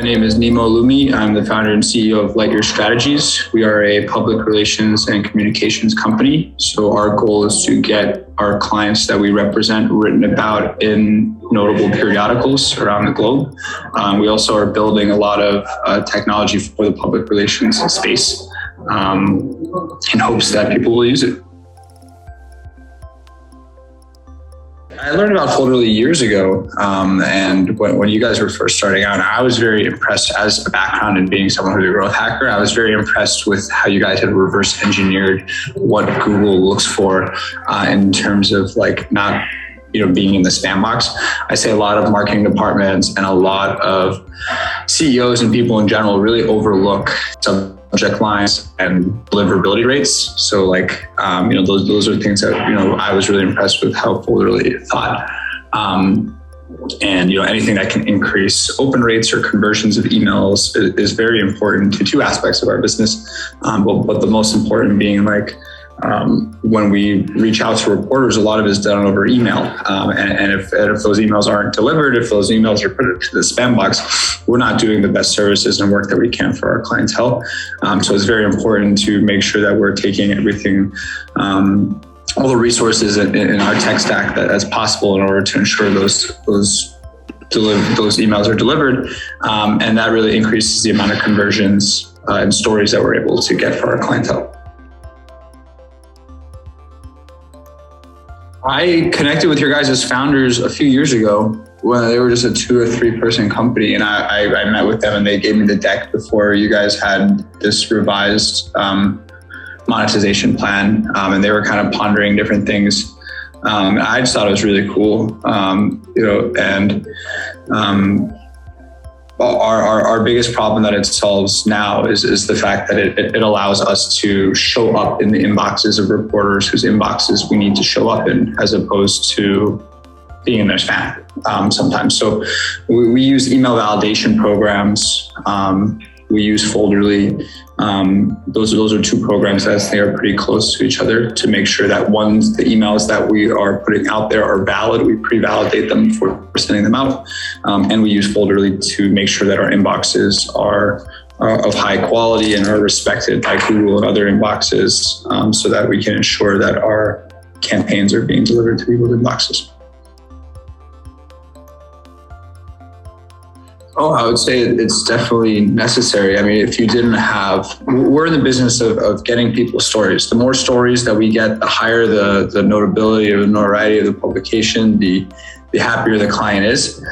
name is Nima Olumi. I'm the founder and CEO of Lightyear Strategies. We are a public relations and communications company. So our goal is to get our clients that we represent written about in notable periodicals around the globe. We also are building a lot of technology for the public relations space in hopes that people will use it. I learned about Folderly years ago, and when you guys were first starting out, I was very impressed. As a background in being someone who's a growth hacker, I was very impressed with how you guys had reverse engineered what Google looks for in terms of not being in the spam box. I say a lot of marketing departments and a lot of CEOs and people in general really overlook subject lines and deliverability rates. So those are things that, I was really impressed with how Folderly thought. And anything that can increase open rates or conversions of emails is very important to two aspects of our business. But the most important being when we reach out to reporters, a lot of it is done over email. And if those emails aren't delivered, if those emails are put into the spam box, we're not doing the best services and work that we can for our clientele. So it's very important to make sure that we're taking everything, all the resources in our tech stack as possible in order to ensure those emails are delivered. And that really increases the amount of conversions and stories that we're able to get for our clientele. I connected with your guys' founders a few years ago when they were just a 2 or 3 person company. And I met with them and they gave me the deck before you guys had this revised monetization plan. And they were kind of pondering different things. And I just thought it was really cool. Our biggest problem that it solves now is the fact that it allows us to show up in the inboxes of reporters whose inboxes we need to show up in, as opposed to being in their spam sometimes. So we use email validation programs. We use Folderly. Those are 2 programs that they are pretty close to each other to make sure that the emails that we are putting out there are valid. We pre-validate them before sending them out. And we use Folderly to make sure that our inboxes are of high quality and are respected by Google and other inboxes, so that we can ensure that our campaigns are being delivered to people's inboxes. Oh, I would say it's definitely necessary. I mean, if you didn't have, we're in the business of getting people stories. The more stories that we get, the higher the notability or the notoriety of the publication, the happier the client is.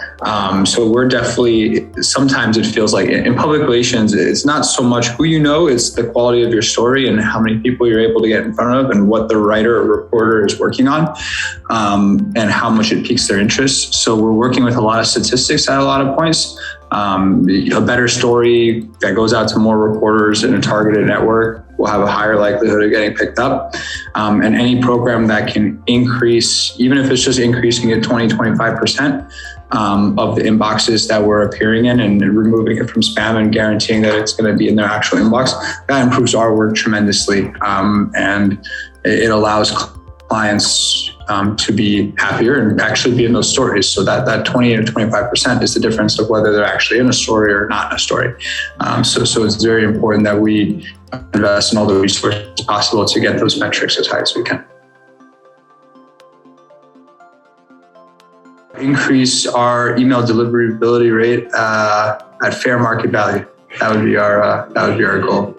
So we're definitely, sometimes it feels like in public relations, it's not so much who you know, it's the quality of your story and how many people you're able to get in front of and what the writer or reporter is working on, and how much it piques their interest. So we're working with a lot of statistics at a lot of points. A better story that goes out to more reporters in a targeted network will have a higher likelihood of getting picked up. And any program that can increase, even if it's just increasing it 20-25% of the inboxes that we're appearing in and removing it from spam and guaranteeing that it's going to be in their actual inbox, that improves our work tremendously. And it allows clients to be happier and actually be in those stories. So that 20 to 25% is the difference of whether they're actually in a story or not in a story. So it's very important that we invest in all the resources possible to get those metrics as high as we can. Increase our email deliverability rate at fair market value. That would be our goal.